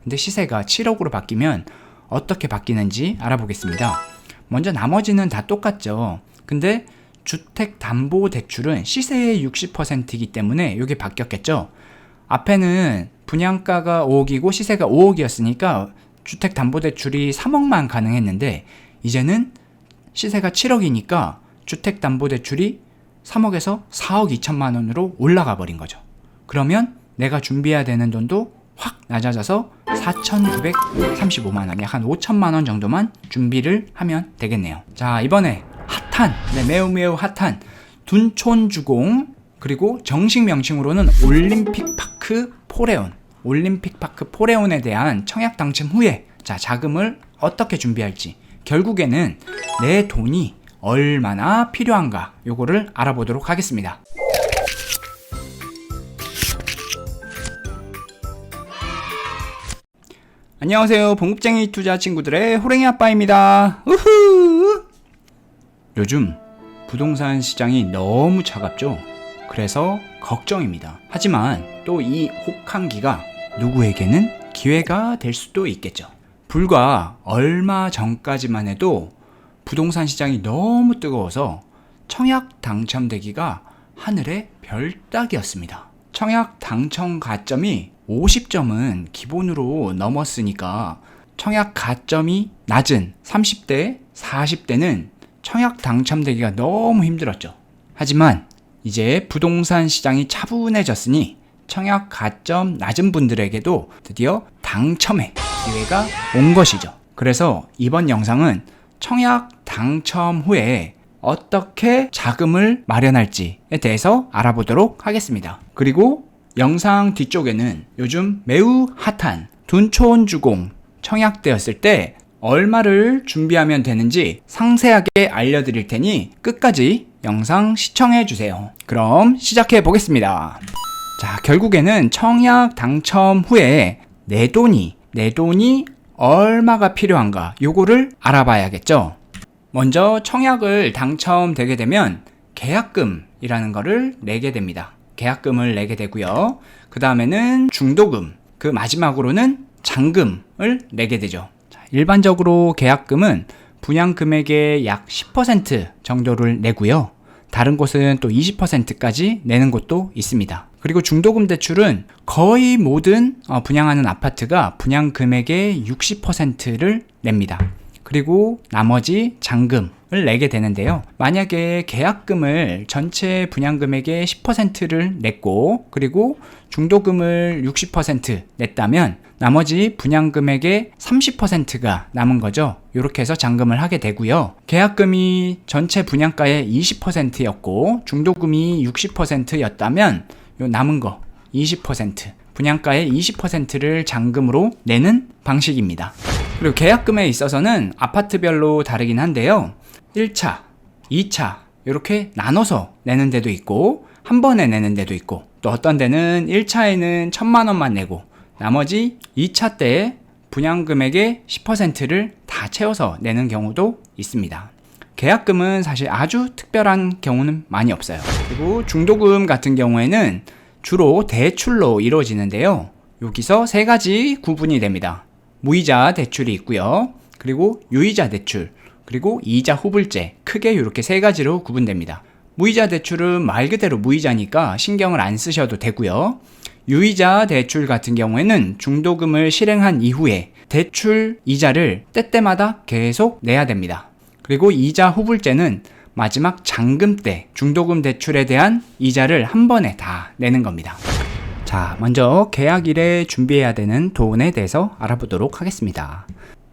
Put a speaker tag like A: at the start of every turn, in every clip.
A: 근데 시세가 7억으로 바뀌면 어떻게 바뀌는지 알아보겠습니다. 먼저 나머지는 다 똑같죠. 근데 주택담보대출은 시세의 60%이기 때문에 이게 바뀌었겠죠. 앞에는 분양가가 5억이고 시세가 5억이었으니까 주택담보대출이 3억만 가능했는데, 이제는 시세가 7억이니까 주택담보대출이 3억에서 4억 2천만 원으로 올라가 버린 거죠. 그러면 내가 준비해야 되는 돈도 확 낮아져서 4,935만 원, 약 한 5천만 원 정도만 준비를 하면 되겠네요. 자, 이번에 핫한, 매우 핫한 둔촌주공, 그리고 정식 명칭으로는 올림픽파크 포레온, 올림픽파크 포레온에 대한 청약 당첨 후에 자, 자금을 어떻게 준비할지, 결국에는 내 돈이 얼마나 필요한가, 요거를 알아보도록 하겠습니다. 안녕하세요, 봉급쟁이 투자 친구들의 호랭이 아빠입니다. 우후! 요즘 부동산 시장이 너무 차갑죠? 그래서 걱정입니다. 하지만 또 이 혹한기가 누구에게는 기회가 될 수도 있겠죠. 불과 얼마 전까지만 해도 부동산 시장이 너무 뜨거워서 청약 당첨되기가 하늘의 별 따기였습니다. 청약 당첨 가점이 50점은 기본으로 넘었으니까 청약 가점이 낮은 30대, 40대는 청약 당첨되기가 너무 힘들었죠. 하지만 이제 부동산 시장이 차분해졌으니 청약 가점 낮은 분들에게도 드디어 당첨의 기회가 온 것이죠. 그래서 이번 영상은 청약 당첨 후에 어떻게 자금을 마련할지에 대해서 알아보도록 하겠습니다. 그리고 영상 뒤쪽에는 요즘 매우 핫한 둔촌주공 청약되었을 때 얼마를 준비하면 되는지 상세하게 알려드릴 테니 끝까지 영상 시청해주세요. 그럼 시작해 보겠습니다. 자, 결국에는 청약 당첨 후에 내 돈이 얼마가 필요한가, 요거를 알아봐야겠죠. 먼저 청약을 당첨되게 되면 계약금이라는 거를 내게 됩니다. 계약금을 내게 되고요. 그 다음에는 중도금, 그 마지막으로는 잔금을 내게 되죠. 자, 일반적으로 계약금은 분양금액의 약 10% 정도를 내고요. 다른 곳은 또 20%까지 내는 곳도 있습니다. 그리고 중도금 대출은 거의 모든 분양하는 아파트가 분양금액의 60%를 냅니다. 그리고 나머지 잔금을 내게 되는데요. 만약에 계약금을 전체 분양금액의 10%를 냈고, 그리고 중도금을 60% 냈다면 나머지 분양금액의 30%가 남은 거죠. 이렇게 해서 잔금을 하게 되고요. 계약금이 전체 분양가의 20%였고 중도금이 60%였다면 요 남은 거 20%, 분양가의 20%를 잔금으로 내는 방식입니다. 그리고 계약금에 있어서는 아파트별로 다르긴 한데요. 1차, 2차 이렇게 나눠서 내는 데도 있고 한 번에 내는 데도 있고, 또 어떤 데는 1차에는 1,000만 원만 내고 나머지 2차 때 분양금액의 10%를 다 채워서 내는 경우도 있습니다. 계약금은 사실 아주 특별한 경우는 많이 없어요. 그리고 중도금 같은 경우에는 주로 대출로 이루어지는데요. 여기서 세 가지 구분이 됩니다. 무이자 대출이 있고요. 그리고 유이자 대출, 그리고 이자 후불제, 크게 이렇게 세 가지로 구분됩니다. 무이자 대출은 말 그대로 무이자니까 신경을 안 쓰셔도 되고요. 유이자 대출 같은 경우에는 중도금을 실행한 이후에 대출 이자를 때때마다 계속 내야 됩니다. 그리고 이자 후불제는 마지막 잔금 때 중도금 대출에 대한 이자를 한 번에 다 내는 겁니다. 자, 먼저 계약일에 준비해야 되는 돈에 대해서 알아보도록 하겠습니다.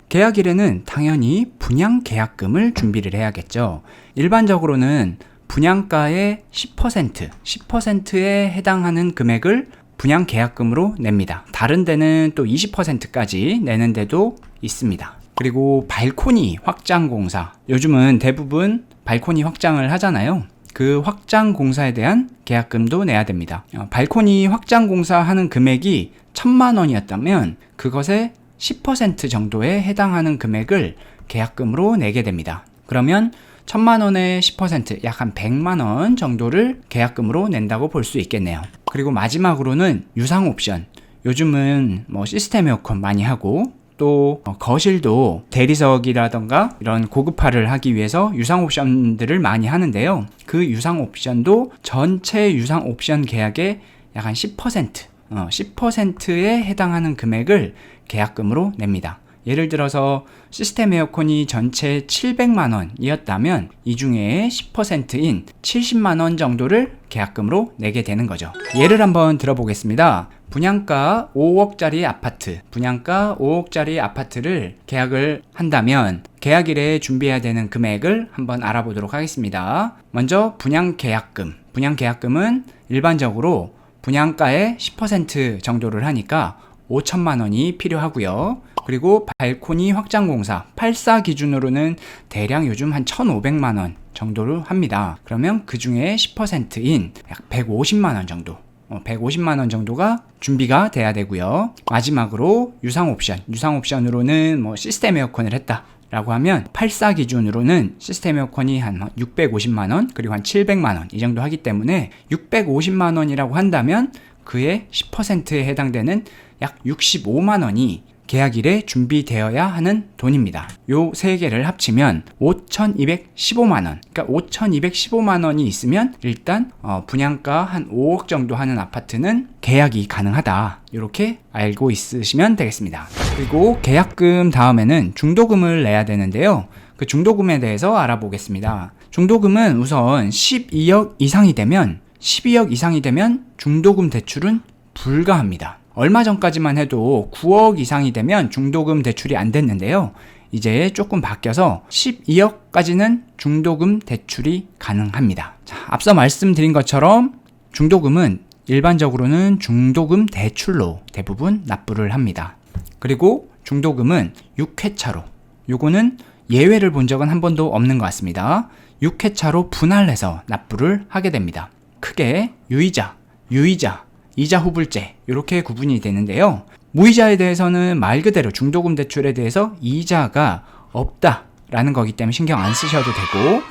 A: 계약일에는 당연히 분양계약금을 준비를 해야겠죠. 일반적으로는 분양가의 10%에 해당하는 금액을 분양계약금으로 냅니다. 다른 데는 또 20%까지 내는 데도 있습니다. 그리고 발코니 확장 공사, 요즘은 대부분 발코니 확장을 하잖아요. 그 확장 공사에 대한 계약금도 내야 됩니다. 발코니 확장 공사 하는 금액이 1,000만 원이었다면 그것의 10% 정도에 해당하는 금액을 계약금으로 내게 됩니다. 그러면 1,000만 원의 10%, 약 한 100만 원 정도를 계약금으로 낸다고 볼 수 있겠네요. 그리고 마지막으로는 유상 옵션. 요즘은 뭐 시스템 에어컨 많이 하고 또 거실도 대리석이라던가 이런 고급화를 하기 위해서 유상 옵션들을 많이 하는데요. 그 유상 옵션도 전체 유상 옵션 계약의 약 한 10%에 해당하는 금액을 계약금으로 냅니다. 예를 들어서 시스템 에어컨이 전체 700만 원이었다면 이 중에 10%인 70만 원 정도를 계약금으로 내게 되는 거죠. 예를 한번 들어보겠습니다. 분양가 5억짜리 아파트를 계약을 한다면 계약일에 준비해야 되는 금액을 한번 알아보도록 하겠습니다. 먼저 분양계약금은 일반적으로 분양가의 10% 정도를 하니까 5천만 원이 필요하고요. 그리고 발코니 확장공사 84 기준으로는 대략 요즘 한 1,500만 원 정도를 합니다. 그러면 그 중에 10%인 약 150만 원 정도 150만 원 정도가 준비가 돼야 되고요. 마지막으로 유상 옵션으로는 뭐 시스템 에어컨을 했다 라고 하면 84 기준으로는 시스템 에어컨이 한 650만 원 그리고 한 700만 원 이 정도 하기 때문에 650만 원이라고 한다면 그의 10%에 해당되는 약 65만 원이 계약일에 준비되어야 하는 돈입니다. 요 세 개를 합치면 5,215만 원. 그러니까 5,215만 원이 있으면 일단 분양가 한 5억 정도 하는 아파트는 계약이 가능하다. 이렇게 알고 있으시면 되겠습니다. 그리고 계약금 다음에는 중도금을 내야 되는데요. 그 중도금에 대해서 알아보겠습니다. 중도금은 우선 12억 이상이 되면 중도금 대출은 불가합니다. 얼마 전까지만 해도 9억 이상이 되면 중도금 대출이 안 됐는데요. 이제 조금 바뀌어서 12억까지는 중도금 대출이 가능합니다. 자, 앞서 말씀드린 것처럼 중도금은 일반적으로는 중도금 대출로 대부분 납부를 합니다. 그리고 중도금은 6회차로, 요거는 예외를 본 적은 한 번도 없는 것 같습니다. 6회차로 분할해서 납부를 하게 됩니다. 크게 유이자, 이자 후불제 이렇게 구분이 되는데요. 무이자에 대해서는 말 그대로 중도금 대출에 대해서 이자가 없다라는 거기 때문에 신경 안 쓰셔도 되고,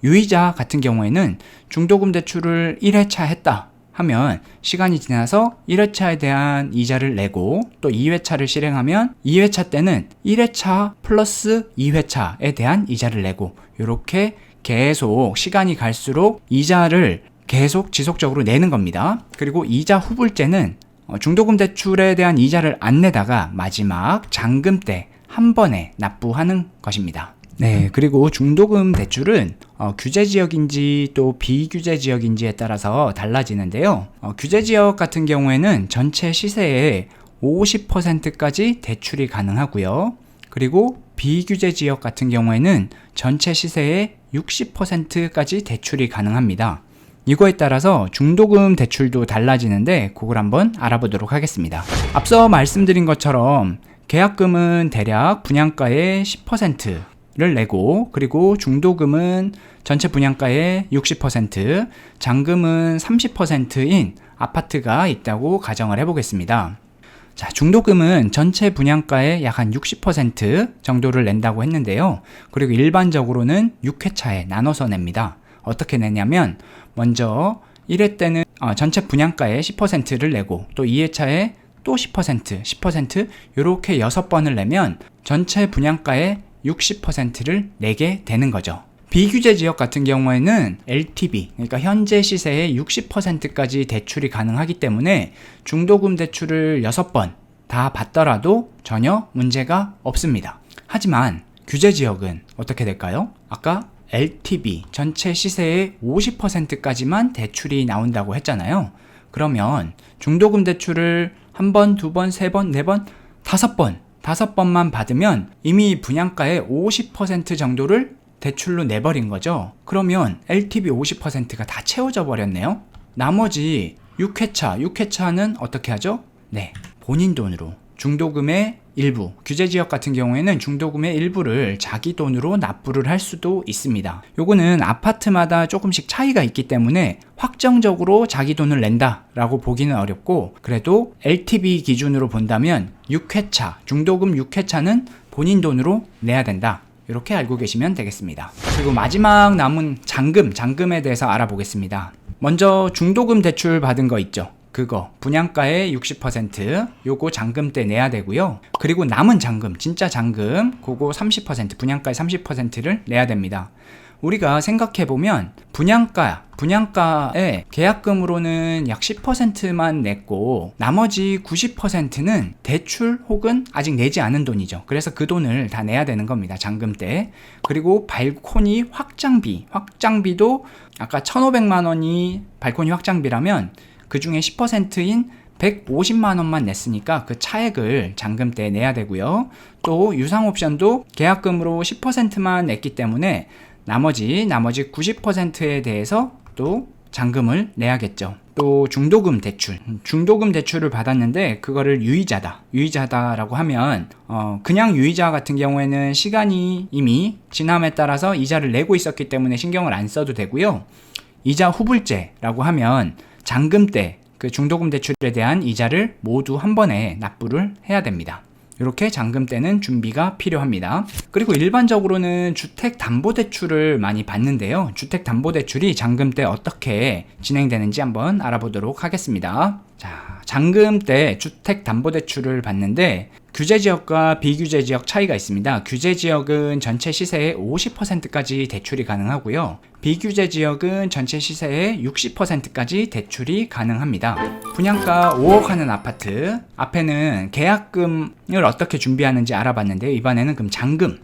A: 유이자 같은 경우에는 중도금 대출을 1회차 했다 하면 시간이 지나서 1회차에 대한 이자를 내고 또 2회차를 실행하면 2회차 때는 1회차 플러스 2회차에 대한 이자를 내고, 이렇게 계속 시간이 갈수록 이자를 계속 지속적으로 내는 겁니다. 그리고 이자 후불제는 중도금 대출에 대한 이자를 안 내다가 마지막 잔금 때 한 번에 납부하는 것입니다. 네, 그리고 중도금 대출은 규제 지역인지 또 비규제 지역인지에 따라서 달라지는데요. 규제 지역 같은 경우에는 전체 시세의 50%까지 대출이 가능하고요. 그리고 비규제 지역 같은 경우에는 전체 시세의 60%까지 대출이 가능합니다. 이거에 따라서 중도금 대출도 달라지는데 그걸 한번 알아보도록 하겠습니다. 앞서 말씀드린 것처럼 계약금은 대략 분양가의 10%를 내고, 그리고 중도금은 전체 분양가의 60%, 잔금은 30%인 아파트가 있다고 가정을 해보겠습니다. 자, 중도금은 전체 분양가의 약 한 60% 정도를 낸다고 했는데요. 그리고 일반적으로는 6회차에 나눠서 냅니다. 어떻게 내냐면 먼저 1회 때는 전체 분양가의 10%를 내고, 또 2회차에 또 10% 이렇게 6번을 내면 전체 분양가의 60%를 내게 되는 거죠. 비규제 지역 같은 경우에는 LTV, 그러니까 현재 시세의 60%까지 대출이 가능하기 때문에 중도금 대출을 6번 다 받더라도 전혀 문제가 없습니다. 하지만 규제 지역은 어떻게 될까요? 아까 LTV, 전체 시세의 50%까지만 대출이 나온다고 했잖아요. 그러면 중도금 대출을 1번, 2번, 3번, 4번, 5번만 받으면 이미 분양가의 50% 정도를 대출로 내버린 거죠. 그러면 LTV 50%가 다 채워져 버렸네요. 나머지 6회차는 어떻게 하죠? 네, 본인 돈으로 중도금의 일부, 규제 지역 같은 경우에는 중도금의 일부를 자기 돈으로 납부를 할 수도 있습니다. 요거는 아파트마다 조금씩 차이가 있기 때문에 확정적으로 자기 돈을 낸다 라고 보기는 어렵고, 그래도 LTV 기준으로 본다면 6회차, 중도금 6회차는 본인 돈으로 내야 된다, 이렇게 알고 계시면 되겠습니다. 그리고 마지막 남은 잔금에 대해서 알아보겠습니다. 먼저 중도금 대출 받은 거 있죠. 그거 분양가의 60% 요거 잔금 때 내야 되고요. 그리고 남은 잔금, 진짜 잔금 그거 30% 분양가의 30%를 내야 됩니다. 우리가 생각해보면 분양가의 계약금으로는 약 10%만 냈고 나머지 90%는 대출 혹은 아직 내지 않은 돈이죠. 그래서 그 돈을 다 내야 되는 겁니다. 잔금 때. 그리고 발코니 확장비도 아까 1,500만 원이 발코니 확장비라면 그 중에 10%인 150만 원만 냈으니까 그 차액을 잔금 때 내야 되고요. 또 유상 옵션도 계약금으로 10%만 냈기 때문에 나머지 90%에 대해서 또 잔금을 내야겠죠. 또 중도금 대출을 받았는데 그거를 유의자다라고 하면 그냥 유의자 같은 경우에는 시간이 이미 지남에 따라서 이자를 내고 있었기 때문에 신경을 안 써도 되고요. 이자 후불제라고 하면 잔금 때 그 중도금 대출에 대한 이자를 모두 한 번에 납부를 해야 됩니다. 이렇게 잔금 때는 준비가 필요합니다. 그리고 일반적으로는 주택담보대출을 많이 받는데요. 주택담보대출이 잔금 때 어떻게 진행되는지 한번 알아보도록 하겠습니다. 자, 잔금 때 주택담보대출을 받는데 규제지역과 비규제지역 차이가 있습니다. 규제지역은 전체 시세의 50%까지 대출이 가능하고요. 비규제지역은 전체 시세의 60%까지 대출이 가능합니다. 분양가 5억 하는 아파트 앞에는 계약금을 어떻게 준비하는지 알아봤는데요. 이번에는 그럼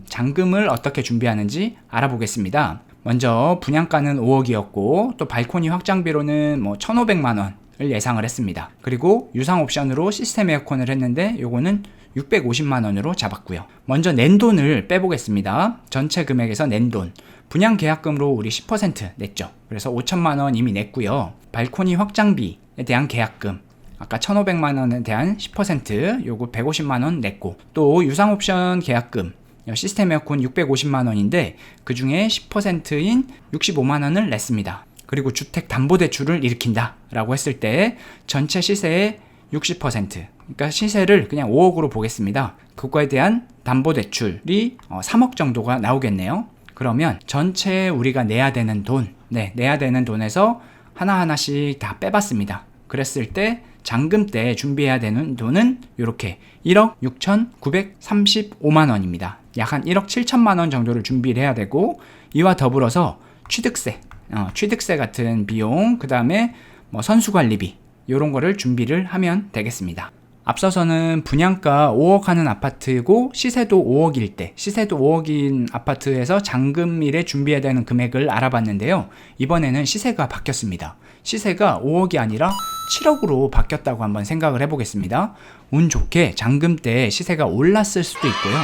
A: 잔금을 어떻게 준비하는지 알아보겠습니다. 먼저 분양가는 5억이었고 또 발코니 확장비로는 1,500만 원을 예상을 했습니다. 그리고 유상 옵션으로 시스템 에어컨을 했는데 요거는 650만 원으로 잡았고요. 먼저 낸 돈을 빼보겠습니다. 전체 금액에서 낸 돈. 분양 계약금으로 우리 10% 냈죠. 그래서 5천만 원 이미 냈고요. 발코니 확장비에 대한 계약금. 아까 1,500만 원에 대한 10% 요거 150만 원 냈고 또 유상 옵션 계약금 시스템 에어컨 650만 원인데 그 중에 10%인 65만 원을 냈습니다. 그리고 주택담보대출을 일으킨다 라고 했을 때 전체 시세의 60% 그러니까 시세를 그냥 5억으로 보겠습니다. 그거에 대한 담보대출이 3억 정도가 나오겠네요. 그러면 전체 우리가 내야 되는 돈에서 하나하나씩 다 빼봤습니다. 그랬을 때 잔금 때 준비해야 되는 돈은 이렇게 1억 6,935만 원입니다. 약 한 1억 7천만 원 정도를 준비를 해야 되고 이와 더불어서 취득세 같은 비용, 그 다음에 선수관리비 이런 거를 준비를 하면 되겠습니다. 앞서서는 분양가 5억 하는 아파트고 시세도 5억일 때 시세도 5억인 아파트에서 잔금일에 준비해야 되는 금액을 알아봤는데요. 이번에는 시세가 바뀌었습니다. 시세가 5억이 아니라 7억으로 바뀌었다고 한번 생각을 해보겠습니다. 운 좋게 잔금 때 시세가 올랐을 수도 있고요.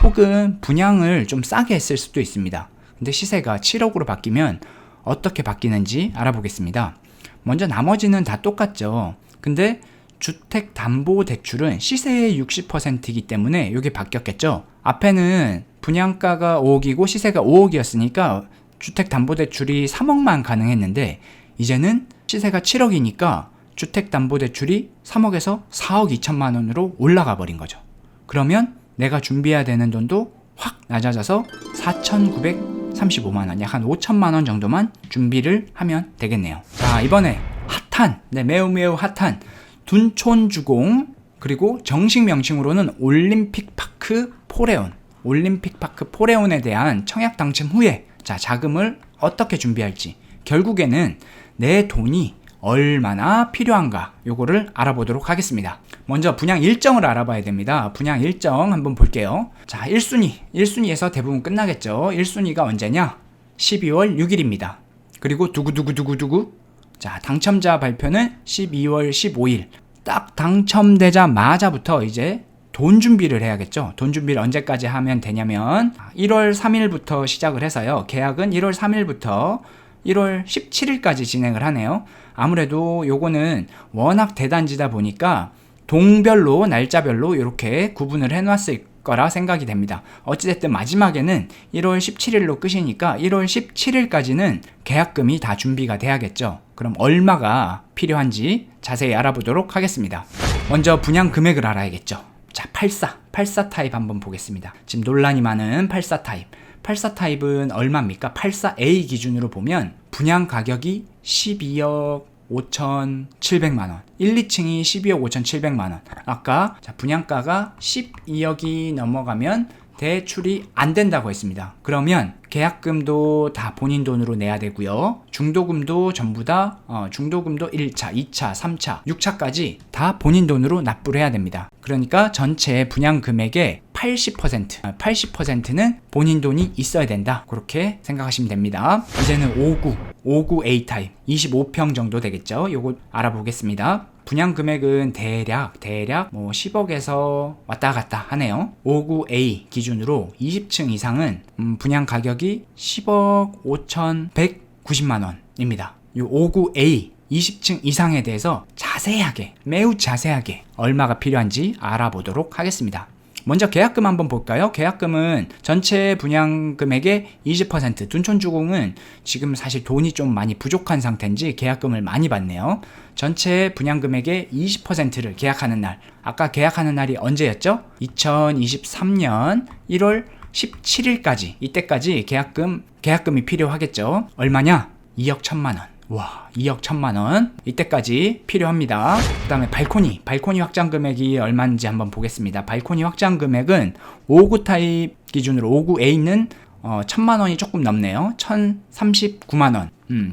A: 혹은 분양을 좀 싸게 했을 수도 있습니다. 근데 시세가 7억으로 바뀌면 어떻게 바뀌는지 알아보겠습니다. 먼저 나머지는 다 똑같죠. 근데 주택담보대출은 시세의 60%이기 때문에 이게 바뀌었겠죠. 앞에는 분양가가 5억이고 시세가 5억이었으니까 주택담보대출이 3억만 가능했는데 이제는 시세가 7억이니까 주택담보대출이 3억에서 4억 2천만 원으로 올라가 버린 거죠. 그러면 내가 준비해야 되는 돈도 확 낮아져서 4,935만 원, 약 한 5천만 원 정도만 준비를 하면 되겠네요. 자, 이번에 핫한, 매우 핫한 둔촌주공, 그리고 정식 명칭으로는 올림픽파크 포레온에 대한 청약 당첨 후에 자, 자금을 어떻게 준비할지, 결국에는 내 돈이 얼마나 필요한가 요거를 알아보도록 하겠습니다. 먼저 분양 일정을 알아봐야 됩니다. 분양 일정 한번 볼게요. 자, 1순위에서 대부분 끝나겠죠. 1순위가 언제냐? 12월 6일입니다. 그리고 두구두구두구두구, 자, 당첨자 발표는 12월 15일. 딱 당첨되자마자부터 이제 돈 준비를 해야겠죠. 돈 준비를 언제까지 하면 되냐면 1월 3일부터 시작을 해서요. 계약은 1월 3일부터 1월 17일까지 진행을 하네요. 아무래도 요거는 워낙 대단지다 보니까 동별로, 날짜별로 이렇게 구분을 해놨을 거라 생각이 됩니다. 어찌됐든 마지막에는 1월 17일로 끝이니까 1월 17일까지는 계약금이 다 준비가 돼야겠죠. 그럼 얼마가 필요한지 자세히 알아보도록 하겠습니다. 먼저 분양 금액을 알아야겠죠. 자, 84 타입 한번 보겠습니다. 지금 논란이 많은 84 타입. 84 타입은 얼마입니까? 84A 기준으로 보면 분양 가격이 12억 5,700만원, 1, 2층이 12억 5,700만원. 아까 분양가가 12억이 넘어가면 대출이 안 된다고 했습니다. 그러면 계약금도 다 본인 돈으로 내야 되고요. 중도금도 전부 다 중도금도 1차, 2차, 3차, 6차까지 다 본인 돈으로 납부를 해야 됩니다. 그러니까 전체 분양 금액의 80%는 본인 돈이 있어야 된다. 그렇게 생각하시면 됩니다. 이제는 59 A타입 25평 정도 되겠죠. 요거 알아보겠습니다. 분양 금액은 대략 10억에서 왔다 갔다 하네요. 59A 기준으로 20층 이상은 분양 가격이 10억 5,190만원입니다. 이 59A 20층 이상에 대해서 매우 자세하게 얼마가 필요한지 알아보도록 하겠습니다. 먼저 계약금 한번 볼까요? 계약금은 전체 분양 금액의 20%, 둔촌주공은 지금 사실 돈이 좀 많이 부족한 상태인지 계약금을 많이 받네요. 전체 분양 금액의 20%를 계약하는 날, 아까 계약하는 날이 언제였죠? 2023년 1월 17일까지, 이때까지 계약금이 필요하겠죠. 얼마냐? 2억 1천만원. 와, 2억 1천만원. 이때까지 필요합니다. 그 다음에 발코니 확장 금액이 얼마인지 한번 보겠습니다. 발코니 확장 금액은 59 타입 기준으로 59A는 1,000만원이 조금 넘네요. 1,039만원.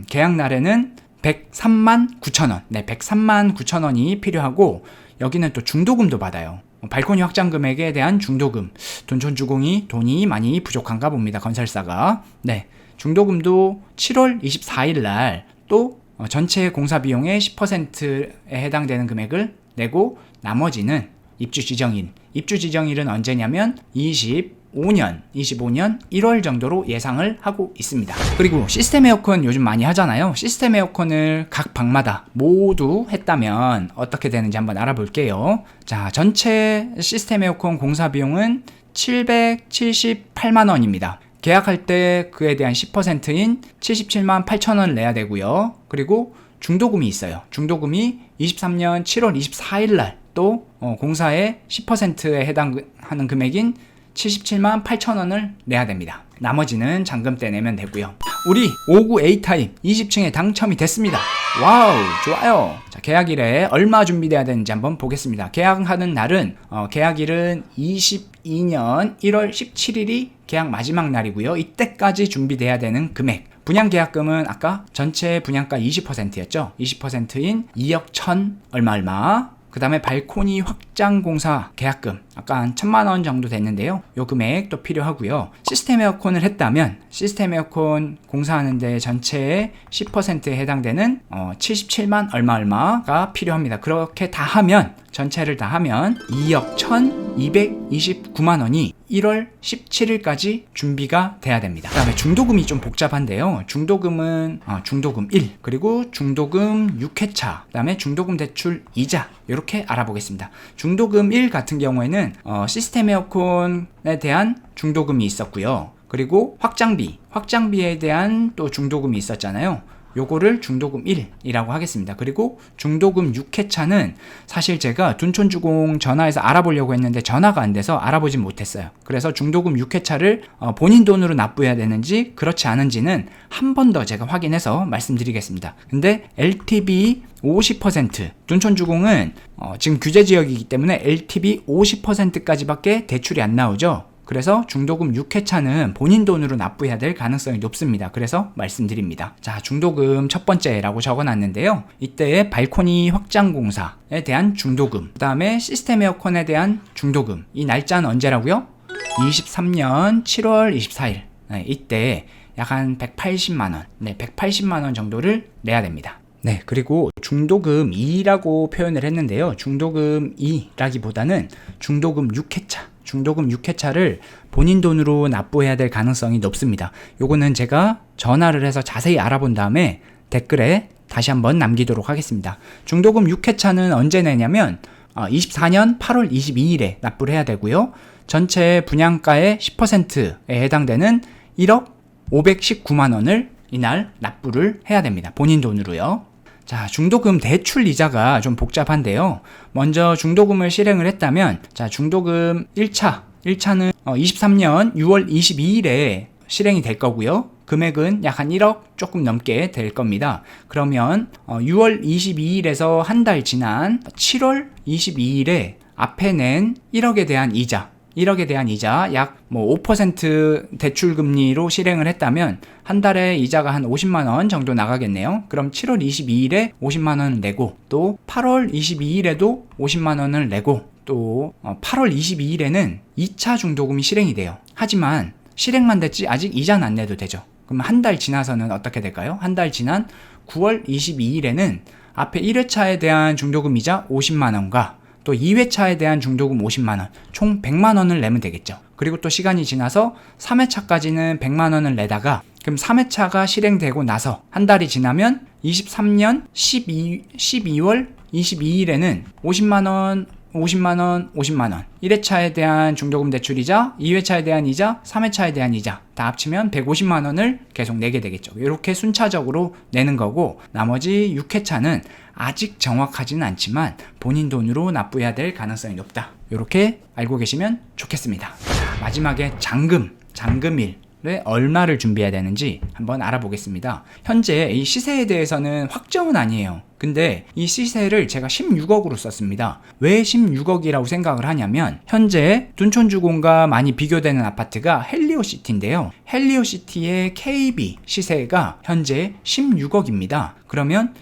A: 계약 날에는 103만 9천원. 네, 103만 9천원이 필요하고, 여기는 또 중도금도 받아요. 발코니 확장 금액에 대한 중도금. 둔촌주공이 돈이 많이 부족한가 봅니다. 건설사가. 네. 중도금도 7월 24일 날 또 전체 공사 비용의 10%에 해당되는 금액을 내고, 나머지는 입주 지정일은 언제냐면 25년 1월 정도로 예상을 하고 있습니다. 그리고 시스템 에어컨 요즘 많이 하잖아요. 시스템 에어컨을 각 방마다 모두 했다면 어떻게 되는지 한번 알아볼게요. 자, 전체 시스템 에어컨 공사 비용은 778만원입니다. 계약할 때 그에 대한 10%인 77만 8천원을 내야 되고요. 그리고 중도금이 있어요. 중도금이 23년 7월 24일 날 또 공사의 10%에 해당하는 금액인 77만 8천원을 내야 됩니다. 나머지는 잔금 때 내면 되고요. 우리 59A 타입 20층에 당첨이 됐습니다. 와우, 좋아요. 자, 계약일에 얼마 준비돼야 되는지 한번 보겠습니다. 계약하는 날은 계약일은 22년 1월 17일이 계약 마지막 날이고요. 이때까지 준비돼야 되는 금액. 분양계약금은 아까 전체 분양가 20%였죠. 20%인 2억 1천 얼마. 그 다음에 발코니 확장 공사 계약금 아까 한 1,000만원 정도 됐는데요. 요 금액 또 필요하고요. 시스템 에어컨을 했다면 시스템 에어컨 공사하는데 전체의 10%에 해당되는 77만 얼마가 필요합니다. 그렇게 다 하면, 전체를 다 하면 2억 1,229만원이 1월 17일까지 준비가 돼야 됩니다. 그 다음에 중도금이 좀 복잡한데요. 중도금은 중도금 1, 그리고 중도금 6회차, 그 다음에 중도금 대출 이자, 이렇게 알아보겠습니다. 중도금 1 같은 경우에는 시스템 에어컨에 대한 중도금이 있었고요. 그리고 확장비에 대한 또 중도금이 있었잖아요. 요거를 중도금 1이라고 하겠습니다. 그리고 중도금 6회차는 사실 제가 둔촌주공 전화해서 알아보려고 했는데 전화가 안 돼서 알아보진 못했어요. 그래서 중도금 6회차를 본인 돈으로 납부해야 되는지 그렇지 않은지는 한 번 더 제가 확인해서 말씀드리겠습니다. 근데 LTV 50%, 둔촌주공은 지금 규제지역이기 때문에 LTV 50%까지밖에 대출이 안 나오죠. 그래서 중도금 6회차는 본인 돈으로 납부해야 될 가능성이 높습니다. 그래서 말씀드립니다. 자, 중도금 첫 번째라고 적어놨는데요. 이때의 발코니 확장 공사에 대한 중도금, 그 다음에 시스템 에어컨에 대한 중도금, 이 날짜는 언제라고요? 23년 7월 24일. 네, 이때 약 한 180만원, 180만원 정도를 내야 됩니다. 네, 그리고 중도금 2라고 표현을 했는데요. 중도금 2라기보다는 중도금 6회차를 본인 돈으로 납부해야 될 가능성이 높습니다. 요거는 제가 전화를 해서 자세히 알아본 다음에 댓글에 다시 한번 남기도록 하겠습니다. 중도금 6회차는 언제 내냐면 24년 8월 22일에 납부를 해야 되고요. 전체 분양가의 10%에 해당되는 1억 519만원을 이날 납부를 해야 됩니다. 본인 돈으로요. 자, 중도금 대출 이자가 좀 복잡한데요. 먼저 중도금을 실행을 했다면, 자, 중도금 1차는 23년 6월 22일에 실행이 될 거고요. 금액은 약 한 1억 조금 넘게 될 겁니다. 그러면 6월 22일에서 한 달 지난 7월 22일에 앞에 낸 1억에 대한 이자 약 5% 대출 금리로 실행을 했다면 한 달에 이자가 한 50만 원 정도 나가겠네요. 그럼 7월 22일에 50만 원을 내고 또 8월 22일에도 50만 원을 내고 또 8월 22일에는 2차 중도금이 실행이 돼요. 하지만 실행만 됐지 아직 이자는 안 내도 되죠. 그럼 한 달 지나서는 어떻게 될까요? 한 달 지난 9월 22일에는 앞에 1회차에 대한 중도금 이자 50만 원과 또 2회차에 대한 중도금 50만원, 총 100만원을 내면 되겠죠. 그리고 또 시간이 지나서 3회차까지는 100만원을 내다가 그럼 3회차가 실행되고 나서 한 달이 지나면 23년 12월 22일에는 50만원, 1회차에 대한 중도금 대출이자, 2회차에 대한 이자, 3회차에 대한 이자 다 합치면 150만원을 계속 내게 되겠죠. 이렇게 순차적으로 내는 거고 나머지 6회차는 아직 정확하지는 않지만 본인 돈으로 납부해야 될 가능성이 높다. 이렇게 알고 계시면 좋겠습니다. 자, 마지막에 잔금일 얼마를 준비해야 되는지 한번 알아보겠습니다. 현재 이 시세에 대해서는 확정은 아니에요. 근데 이 시세를 제가 16억으로 썼습니다. 왜 16억이라고 생각을 하냐면 현재 둔촌주공과 많이 비교되는 아파트가 헬리오시티인데요. 헬리오시티의 KB 시세가 현재 16억입니다. 그러면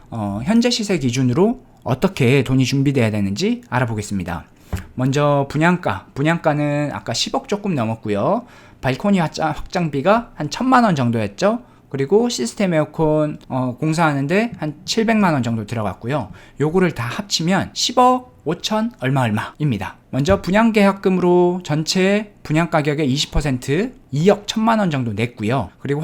A: 현재 시세 기준으로 어떻게 돈이 준비돼야 되는지 알아보겠습니다. 먼저 분양가는 아까 10억 조금 넘었고요. 발코니 확장비가 한 1000만원 정도였죠. 그리고 시스템 에어컨 공사하는데 한 700만원 정도 들어갔고요. 요거를 다 합치면 10억 5천 얼마입니다. 먼저 분양계약금으로 전체 분양가격의 20% 2억 1000만원 정도 냈고요. 그리고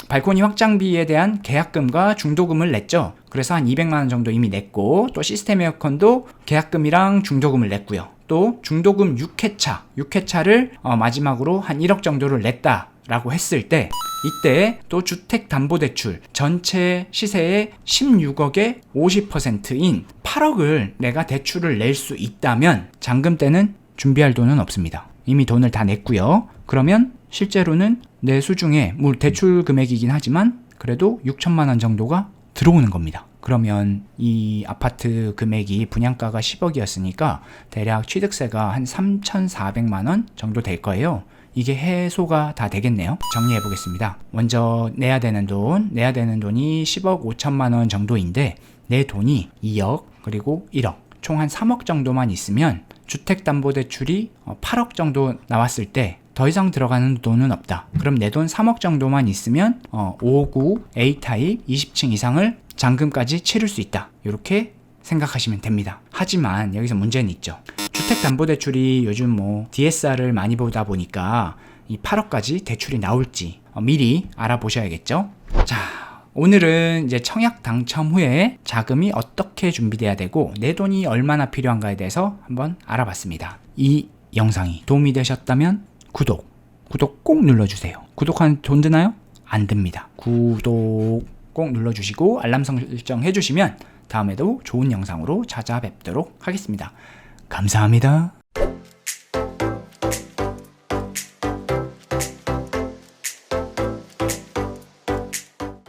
A: 발코니 확장비에 대한 계약금과 중도금을 냈죠. 그래서 한 200만원 정도 이미 냈고 또 시스템 에어컨도 계약금이랑 중도금을 냈고요. 또 중도금 6회차를 마지막으로 한 1억 정도를 냈다라고 했을 때 이때 또 주택담보대출 전체 시세의 16억의 50%인 8억을 내가 대출을 낼 수 있다면 잔금 때는 준비할 돈은 없습니다. 이미 돈을 다 냈고요. 그러면 실제로는 내 수중에 대출 금액이긴 하지만 그래도 6천만 원 정도가 들어오는 겁니다. 그러면 이 아파트 금액이 분양가가 10억이었으니까 대략 취득세가 한 3,400만 원 정도 될 거예요. 이게 해소가 다 되겠네요. 정리해 보겠습니다. 먼저 내야 되는 돈이 10억 5천만 원 정도인데 내 돈이 2억 그리고 1억 총 한 3억 정도만 있으면 주택담보대출이 8억 정도 나왔을 때 더 이상 들어가는 돈은 없다. 그럼 내 돈 3억 정도만 있으면 5구 A타입 20층 이상을 잔금까지 치를 수 있다. 이렇게 생각하시면 됩니다. 하지만 여기서 문제는 있죠. 주택담보대출이 요즘 DSR을 많이 보다 보니까 이 8억까지 대출이 나올지 미리 알아보셔야겠죠. 자, 오늘은 이제 청약 당첨 후에 자금이 어떻게 준비돼야 되고 내 돈이 얼마나 필요한가에 대해서 한번 알아봤습니다. 이 영상이 도움이 되셨다면 구독 꼭 눌러주세요. 구독하는 돈 드나요? 안 듭니다. 구독 꼭 눌러주시고 알람 설정 해주시면 다음에도 좋은 영상으로 찾아뵙도록 하겠습니다. 감사합니다.